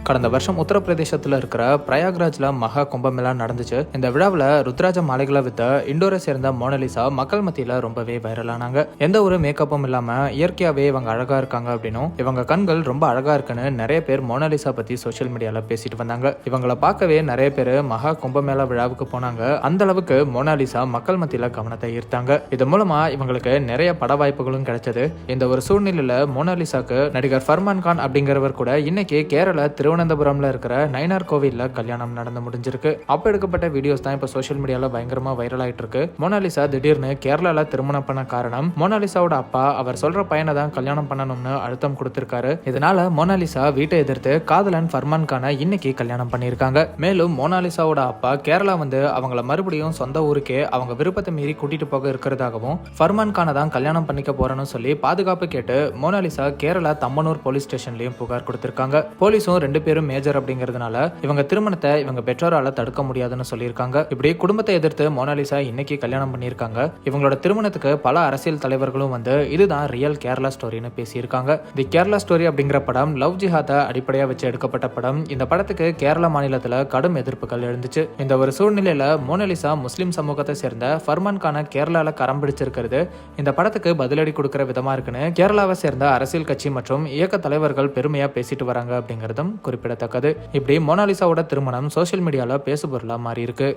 கடந்த வருஷம் உத்தரப்பிரதேசத்தில் இருக்கிற பிரயாக்ராஜ்ல மகா கும்பமேளா நடந்துச்சு. இந்த விழாவில் ருத்ராஜ மாலைகளை வித்த இண்டோரை சேர்ந்த மோனலிசா மக்கள் மத்தியில ரொம்பவே வைரலானாங்க. எந்த ஒரு மேக்கப்பும் இல்லாம இயற்கையாவே இவங்க அழகா இருக்காங்க அப்படின்னும் இவங்க கண்கள் ரொம்ப அழகா இருக்குன்னு நிறைய பேர் மோனலிசா பத்தி சோசியல் மீடியால பேசிட்டு வந்தாங்க. இவங்களை பார்க்கவே நிறைய பேர் மகா கும்பமேளா விழாவுக்கு போனாங்க. அந்த அளவுக்கு மோனாலிசா மக்கள் மத்தியில கவனத்தை ஈர்த்தாங்க. இது மூலமா இவங்களுக்கு நிறைய பட வாய்ப்புகளும் கிடைச்சது. இந்த ஒரு சூழ்நிலையில மோனாலிசாக்கு நடிகர் ஃபர்மான் கான் அப்படிங்கிறவர் கூட இன்னைக்கு கேரளா திருவனந்தபுரம்ல இருக்கிற நயினார் கோவில்ல கல்யாணம் நடந்து முடிஞ்சிருக்கு. அப்ப எடுக்கப்பட்ட வீடியோஸ் தான் இப்ப சோசியல் மீடியால பயங்கரமா வைரல் ஆயிட்டு இருக்கு. மோனாலிசா திடீர்னு கேரளால திருமணம் பண்ண காரணம் மோனாலிசாவோட அப்பா அவர் சொல்ற பையனை தான் கல்யாணம் பண்ணணும்னு அழுத்தம் கொடுத்திருக்காரு. இதனால மோனாலிசா வீட்டை எதிர்த்து காதலன் ஃபர்மான் கானை இன்னைக்கு கல்யாணம் பண்ணிருக்காங்க. மேலும் மோனாலிசாவோட அப்பா கேரளா வந்து அவங்கள மறுபடியும் சொந்த ஊருக்கே அவங்க விருப்பத்தை மீறி கூட்டிட்டு போக இருக்கிறதாகவும் ஃபர்மான் கானை தான் கல்யாணம் பண்ணிக்க போறேன்னு சொல்லி பாதுகாப்பு கேட்டு மோனாலிசா கேரளா தம்மனூர் போலீஸ் ஸ்டேஷன்லயும் புகார் கொடுத்திருக்காங்க. போலீஸும் ரெண்டு பேரும் மேஜர் அப்படிங்கிறதுனால இவங்க திருமணத்தை இவங்க பெற்றோரால தடுக்க முடியாதுன்னு சொல்லியிருக்காங்க. இப்படி குடும்பத்தை எதிர்த்து மோனாலிசா இன்னைக்கு கல்யாணம் பண்ணியிருக்காங்க. இவங்களோட திருமணத்துக்கு பல அரசியல் தலைவர்களும் வந்து இதுதான் ரியல் கேரளா ஸ்டோரின்னு பேசியிருக்காங்க. தி கேரளா ஸ்டோரி அப்படிங்கிற படம் லவ் ஜிஹாத்தை அடிப்படையா வச்சு எடுக்கப்பட்ட படம். இந்த படத்துக்கு கேரள மாநிலத்துல கடும் எதிர்ப்புகள் எழுந்துச்சு. இந்த ஒரு சூழ்நிலையில மோனாலிசா முஸ்லிம் சமூகத்தை சேர்ந்த ஃபர்மான் கானை கேரளால கரம் பிடிச்சிருக்கிறது இந்த படத்துக்கு பதிலடி கொடுக்கிற விதமா இருக்குன்னு கேரளாவை சேர்ந்த அரசியல் கட்சி மற்றும் இயக்க தலைவர்கள் பெருமையா பேசிட்டு வராங்க அப்படிங்கிறதும் குறிப்பிடத்தக்கது. இப்படி மோனாலிசாவோட திருமணம் சோசியல் மீடியால பேசுபொருளா மாறி இருக்கு.